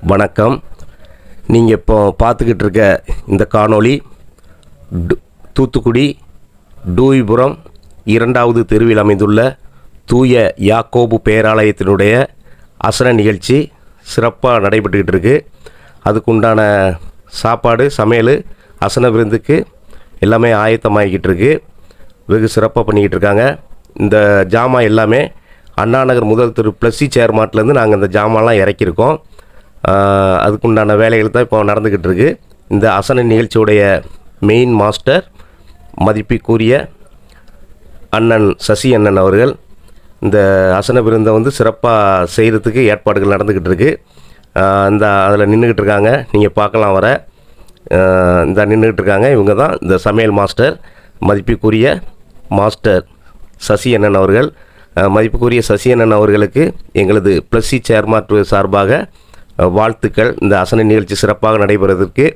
வணக்கம். நீங்கள் இப்போ பார்த்துக்கிட்டு இருக்க இந்த காணொளி தூத்துக்குடி டூயிபுரம் 2வது தெருவில் அமைந்துள்ள தூய யாக்கோபு பேராலயத்தினுடைய அசன நிகழ்ச்சி சிறப்பாக நடைபெற்றுக்கிட்டு இருக்கு. அதுக்குண்டான சாப்பாடு, சமையல், அசன விருந்துக்கு எல்லாமே ஆயத்தமாகிக்கிட்டு இருக்கு. வெகு சிறப்பாக பண்ணிக்கிட்டு இருக்காங்க. இந்த ஜாமான் எல்லாமே அண்ணாநகர் முதல் தெரு ப்ளஸ்ஸி சேர்மாட்டிலேருந்து நாங்கள் இந்த ஜாமான்லாம் இறக்கியிருக்கோம். அதுக்குண்டான வேலைகள் தான் இப்போ நடந்துக்கிட்டு இருக்குது. இந்த அசன நிகழ்ச்சியுடைய மெயின் மாஸ்டர் மதிப்புக்குரிய அண்ணன் சசி அண்ணன் அவர்கள் இந்த அசன விருந்தை சிறப்பாக செய்கிறதுக்கு ஏற்பாடுகள் நடந்துக்கிட்டு இருக்குது. அதில் நின்றுக்கிட்டு இருக்காங்க, நீங்கள் பார்க்கலாம். வர இந்த நின்றுக்கிட்டு இருக்காங்க, இவங்க தான் இந்த சமையல் மாஸ்டர் மதிப்புக்குரிய மாஸ்டர் சசி அண்ணன் அவர்கள். மதிப்புக்குரிய சசி அண்ணன் அவர்களுக்கு எங்களது ப்ளஸ்ஸி சேர்மாட் சார்பாக வாழ்த்துக்கள். இந்த அசன நிகழ்ச்சி சிறப்பாக நடைபெறுவதற்கு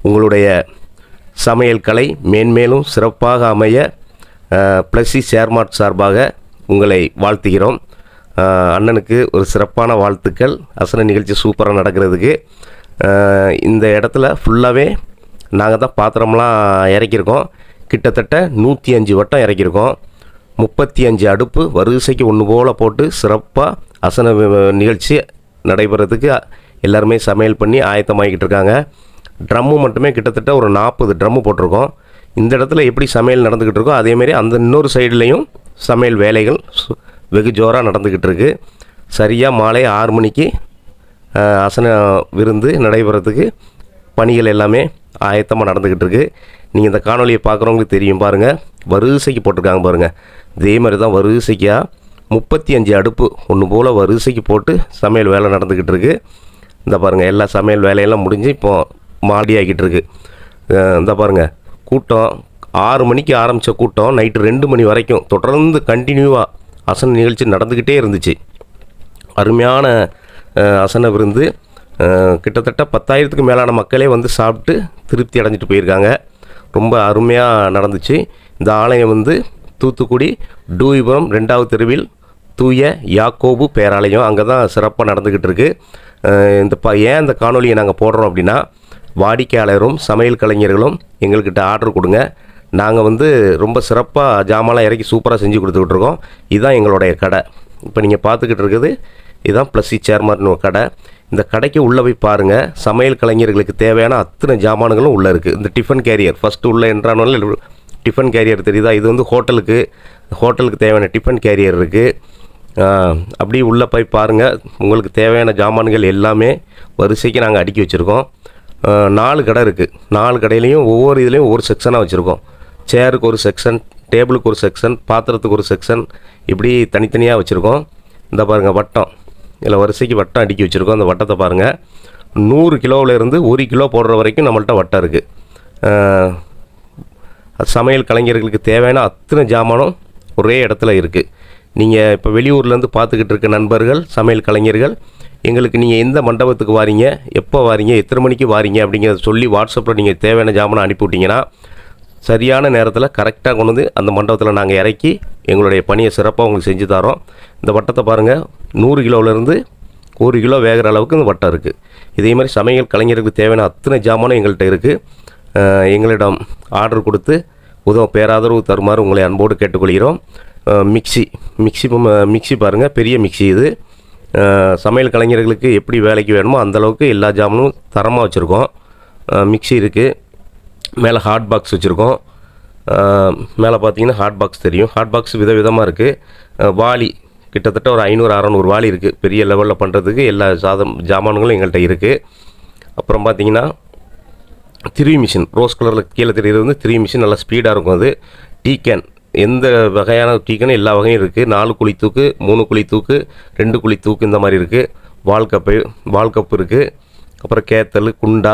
உங்களுடைய சமையல் கலை மேன்மேலும் சிறப்பாக அமைய ப்ளஸ்ஸி சேர்மாட் சார்பாக உங்களை வாழ்த்துகிறோம். அண்ணனுக்கு ஒரு சிறப்பான வாழ்த்துக்கள். அசன நிகழ்ச்சி சூப்பராக நடக்கிறதுக்கு இந்த இடத்துல ஃபுல்லாகவே நாங்கள் தான் பாத்திரம்லாம் இறக்கியிருக்கோம். கிட்டத்தட்ட 105 வட்டம் இறக்கியிருக்கோம். 35 அடுப்பு வரிசைக்கு ஒன்று போல் போட்டு சிறப்பாக அசன நிகழ்ச்சி நடைபெறதுக்கு எல்லாருமே சமையல் பண்ணி ஆயத்தமாகிக்கிட்டு இருக்காங்க. ட்ரம்மு மட்டுமே கிட்டத்தட்ட ஒரு 40 ட்ரம்மு போட்டிருக்கோம். இந்த இடத்துல எப்படி சமையல் நடந்துக்கிட்டு இருக்கோ அதேமாரி அந்த இன்னொரு சைடுலேயும் சமையல் வேலைகள் வெகு ஜோராக நடந்துக்கிட்டு இருக்குது. சரியாக மாலை 6 மணிக்கு அசன விருந்து நடைபெறத்துக்கு பணிகள் எல்லாமே ஆயத்தமாக நடந்துக்கிட்டு இருக்குது. நீங்கள் இந்த காணொலியை பார்க்குறவங்களுக்கு தெரியும், பாருங்கள். வரிசைக்கு போட்டிருக்காங்க பாருங்கள். இதே மாதிரி தான் வரிசைக்காக 35 அடுப்பு ஒன்று போல் வரிசைக்கு போட்டு சமையல் வேலை நடந்துக்கிட்டு இருக்குது. இந்த பாருங்கள், எல்லா சமையல் வேலையெல்லாம் முடிஞ்சு இப்போது மாடி ஆகிட்டு இருக்கு. இந்த பாருங்கள், கூட்டம் 6 மணிக்கு ஆரம்பித்த கூட்டம் நைட்டு 2 மணி வரைக்கும் தொடர்ந்து கண்டினியூவாக அசன நிகழ்ச்சி நடந்துக்கிட்டே இருந்துச்சு. அருமையான அசன விருந்து. கிட்டத்தட்ட 10,000க்கு மேலான மக்களே சாப்பிட்டு திருப்தி அடைஞ்சிட்டு போயிருக்காங்க. ரொம்ப அருமையாக நடந்துச்சு. இந்த ஆலயம் தூத்துக்குடி டூயிபுரம் 2வது தெருவில் தூய யாக்கோபு பேராலயம். அங்கே தான் சிறப்பாக நடந்துக்கிட்டு இருக்குது. ஏன் இந்த காணொலியை நாங்கள் போடுறோம் அப்படின்னா, வாடிக்கையாளரும் சமையல் கலைஞர்களும் எங்கள்கிட்ட ஆர்டர் கொடுங்க, நாங்கள் ரொம்ப சிறப்பாக ஜாமான்லாம் இறக்கி சூப்பராக செஞ்சு கொடுத்துக்கிட்டு இருக்கோம். இதுதான் எங்களுடைய கடை. இப்போ நீங்கள் பார்த்துக்கிட்டு இருக்குது இதுதான் ப்ளஸ்ஸி சேர்மாட்னு ஒரு கடை. இந்த கடைக்கு உள்ளே போய் பாருங்கள். சமையல் கலைஞர்களுக்கு தேவையான அத்தனை ஜாமான்களும் உள்ளே இருக்குது. இந்த டிஃபன் கேரியர் ஃபஸ்ட்டு உள்ளே என்றானால டிஃபன் கேரியர் தெரியுதா, இது ஹோட்டலுக்கு தேவையான டிஃபன் கேரியர் இருக்குது. அப்படி உள்ளே போய் பாருங்கள். உங்களுக்கு தேவையான ஜாமான்கள் எல்லாமே வரிசைக்கு நாங்கள் அடுக்கி வச்சுருக்கோம். 4 கடை இருக்குது. 4 கடையிலையும் ஒவ்வொரு இதுலேயும் ஒவ்வொரு செக்ஷனாக வச்சுருக்கோம். சேருக்கு ஒரு செக்ஷன், டேபிளுக்கு ஒரு செக்ஷன், பாத்திரத்துக்கு ஒரு செக்ஷன், இப்படி தனித்தனியாக வச்சுருக்கோம். இந்த பாருங்கள் வட்டம், இதில் வரிசைக்கு வட்டம் அடுக்கி வச்சுருக்கோம். அந்த வட்டத்தை பாருங்கள். 100 கிலோவிலேருந்து 1 கிலோ போடுற வரைக்கும் நம்மள்ட்ட வட்டம் இருக்குது. சமையல் கலைஞர்களுக்கு தேவையான அத்தனை ஜாமானும் ஒரே இடத்துல இருக்குது. நீங்கள் இப்போ வெளியூர்லேருந்து பார்த்துக்கிட்டு இருக்க நண்பர்கள், சமையல் கலைஞர்கள், எங்களுக்கு நீங்கள் எந்த மண்டபத்துக்கு வாரீங்க, எப்போ வாரீங்க, எத்தனை மணிக்கு வாரீங்க அப்படிங்கிறத சொல்லி வாட்ஸ்அப்பில் நீங்கள் தேவையான ஜாமானை அனுப்பிவிட்டிங்கன்னா சரியான நேரத்தில் கரெக்டாக கொண்டு அந்த மண்டபத்தில் நாங்கள் இறக்கி எங்களுடைய பணியை சிறப்பாக உங்களுக்கு செஞ்சு தரோம். இந்த வட்டத்தை பாருங்கள். 100 கிலோவிலேருந்து 1 கிலோ வேகிற அளவுக்கு இந்த வட்டம் இருக்குது. இதே மாதிரி சமையல் கலைஞர்களுக்கு தேவையான அத்தனை ஜாமானும் எங்கள்கிட்ட இருக்குது. எங்களிடம் ஆர்டர் கொடுத்து பேராதரவு தருமாறு உங்களை அன்போடு கேட்டுக்கொள்கிறோம். மிக்சி பாருங்கள், பெரிய மிக்சி இது. சமையல் கலைஞர்களுக்கு எப்படி வேலைக்கு வேணுமோ அந்தளவுக்கு எல்லா ஜாமானும் தரமாக வச்சுருக்கோம். மிக்சி இருக்குது. மேலே ஹாட் பாக்ஸ் வச்சுருக்கோம். மேலே பார்த்தீங்கன்னா ஹாட் பாக்ஸ் தெரியும். ஹாட் பாக்ஸ் விதவிதமாக இருக்குது. வாளி கிட்டத்தட்ட ஒரு 500-600 வாளி இருக்குது. பெரிய லெவலில் பண்ணுறதுக்கு எல்லா ஜாமான்களும் எங்கள்கிட்ட இருக்குது. அப்புறம் பார்த்தீங்கன்னா திருவி மிஷின், ரோஸ் கலரில் கீழே தெரிகிறது திருவி மிஷின், நல்லா ஸ்பீடாக இருக்கும். அது டீக்கேன், எந்த வகையான டீக்கன் எல்லா வகையும் இருக்குது. 4 குழி தூக்கு, 3 குழி தூக்கு, 2 குழி தூக்கு, இந்த மாதிரி இருக்குது. வால் கப்பு இருக்குது. அப்புறம் கேத்தல், குண்டா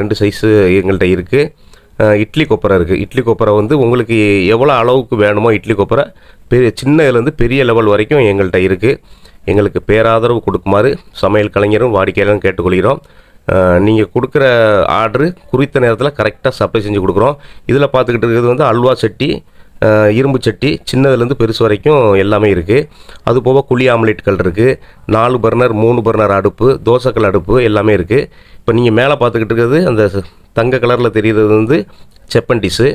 2 சைஸு எங்கள்கிட்ட இருக்குது. இட்லி கொப்பரை இருக்குது. இட்லி கொப்பரை உங்களுக்கு எவ்வளோ அளவுக்கு வேணுமோ இட்லி கொப்பரை சின்னதுலேருந்து பெரிய லெவல் வரைக்கும் எங்கள்கிட்ட இருக்குது. எங்களுக்கு பேராதரவு கொடுக்குமாறு சமையல் கலைஞரும் வாடிக்கையாளரும் கேட்டுக்கொள்கிறோம். நீங்கள் கொடுக்குற ஆர்டரு குறித்த நேரத்தில் கரெக்டாக சப்ளை செஞ்சு கொடுக்குறோம். இதில் பார்த்துக்கிட்டு இருக்கிறது அல்வா சட்டி, இரும்பு சட்டி சின்னதுலேருந்து பெருசு வரைக்கும் எல்லாமே இருக்குது. அது போக குழி ஆம்லேட்கள் இருக்குது. 4 பர்னர் 3 பர்னர் அடுப்பு, தோசைக்கல் அடுப்பு எல்லாமே இருக்குது. இப்போ நீங்கள் மேலே பார்த்துக்கிட்டு இருக்கிறது அந்த தங்க கலரில் தெரிகிறது வந்து செப்பண்டிஸு.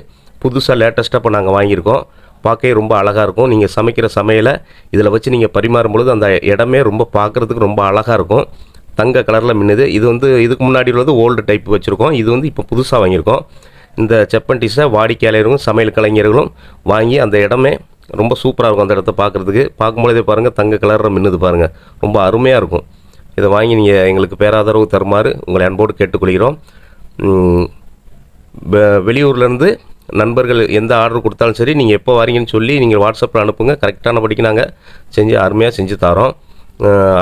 புதுசாக லேட்டஸ்ட்டாக இப்போ நாங்கள் வாங்கியிருக்கோம். பார்க்கவே ரொம்ப அழகாக இருக்கும். நீங்கள் சமைக்கிற சமையலை இதில் வச்சு நீங்கள் பரிமாறும் பொழுது அந்த இடமே ரொம்ப பார்க்குறதுக்கு ரொம்ப அழகாக இருக்கும். தங்க கலரில் மின்னுது. இது வந்து இதுக்கு முன்னாடி உள்ளது ஓல்டு டைப் வச்சுருக்கோம். இது வந்து இப்போ புதுசாக வாங்கியிருக்கோம். இந்த செப்பண்டிஸை வாடிக்கையாளர்களும் சமையல் கலைஞர்களும் வாங்கி அந்த இடமே ரொம்ப சூப்பராக இருக்கும். அந்த இடத்த பார்க்குறதுக்கு பார்க்கும்பொழுதே பாருங்கள் தங்க கலரில் மின்னுது பாருங்கள், ரொம்ப அருமையாக இருக்கும். இதை வாங்கி நீங்கள் எங்களுக்கு பேராதரவு தருமாறு உங்களை அன்போடு கேட்டுக்கொள்கிறோம். வெளியூர்லேருந்து நண்பர்கள் எந்த ஆர்டர் கொடுத்தாலும் சரி, நீங்கள் எப்போ வரீங்கன்னு சொல்லி நீங்கள் வாட்ஸ்அப்பில் அனுப்புங்க. கரெக்டானபடிக்கு நாங்கள் செஞ்சு அருமையாக செஞ்சு தரோம்.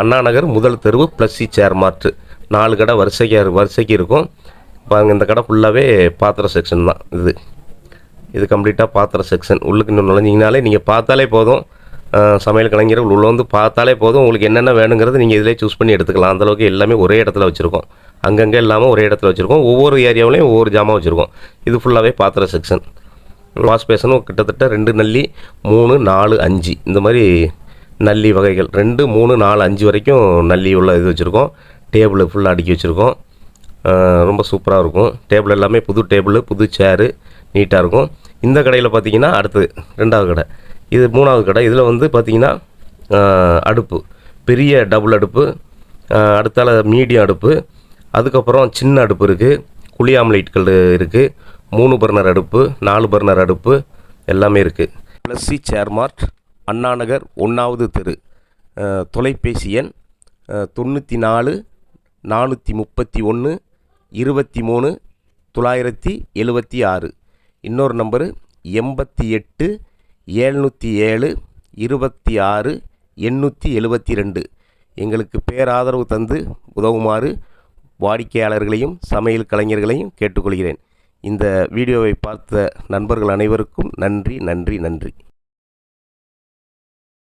அண்ணா நகர் முதல் தெருவு +C சேர் மார்ட்டு 4 கடை வரிசைக்கு இருக்கும். பாருங்கள், இந்த கடை ஃபுல்லாகவே பாத்திர செக்ஷன் தான். இது கம்ப்ளீட்டாக பாத்திர செக்ஷன். உள்ளுக்கு இன்னும் நுழைஞ்சிங்கனாலே நீங்கள் பார்த்தாலே போதும், சமையல் கலைஞர்கள் உள்ளே வந்து பார்த்தாலே போதும், உங்களுக்கு என்னென்ன வேணுங்கிறது நீங்கள் இதிலே சூஸ் பண்ணி எடுத்துக்கலாம். அந்தளவுக்கு எல்லாமே ஒரே இடத்துல வச்சுருக்கோம். அங்கங்கே இல்லாமல் ஒரே இடத்துல வச்சுருக்கோம். ஒவ்வொரு ஏரியாவிலையும் ஒவ்வொரு ஜாமான் வச்சுருக்கோம். இது ஃபுல்லாகவே பாத்திர செக்ஷன். வாஷ் பேஷனும் கிட்டத்தட்ட 2 நல்லி 3 4 5 இந்த மாதிரி நல்லி வகைகள் 2 3 4 5 வரைக்கும் நல்லி உள்ள இது வச்சுருக்கோம். டேபிள் ஃபுல்லாக அடுக்கி வச்சுருக்கோம். ரொம்ப சூப்பராக இருக்கும். டேபிள் எல்லாமே புது டேபிள், புது சேரு, நீட்டாக இருக்கும். இந்த கடையில் பார்த்தீங்கன்னா அடுத்து 2வது கடை, இது 3வது கடை. இதில் வந்து பார்த்திங்கன்னா அடுப்பு, பெரிய டபுள் அடுப்பு, அடுத்தால மீடியம் அடுப்பு, அதுக்கப்புறம் சின்ன அடுப்பு இருக்குது, குழி ஆம்லேட்கள் இருக்குது, 3 பர்னர் அடுப்பு, 4 பர்னர் அடுப்பு எல்லாமே இருக்குது. +C சேர் மார்ட், அண்ணா நகர் 1வது தெரு. தொலைபேசி எண் 94 431 23 976. இன்னொரு நம்பரு 88 707 26 872. எங்களுக்கு பேராதரவு தந்து உதவுமாறு வாடிக்கையாளர்களையும் சமையல் கலைஞர்களையும் கேட்டுக்கொள்கிறேன். இந்த வீடியோவை பார்த்த நண்பர்கள் அனைவருக்கும் நன்றி.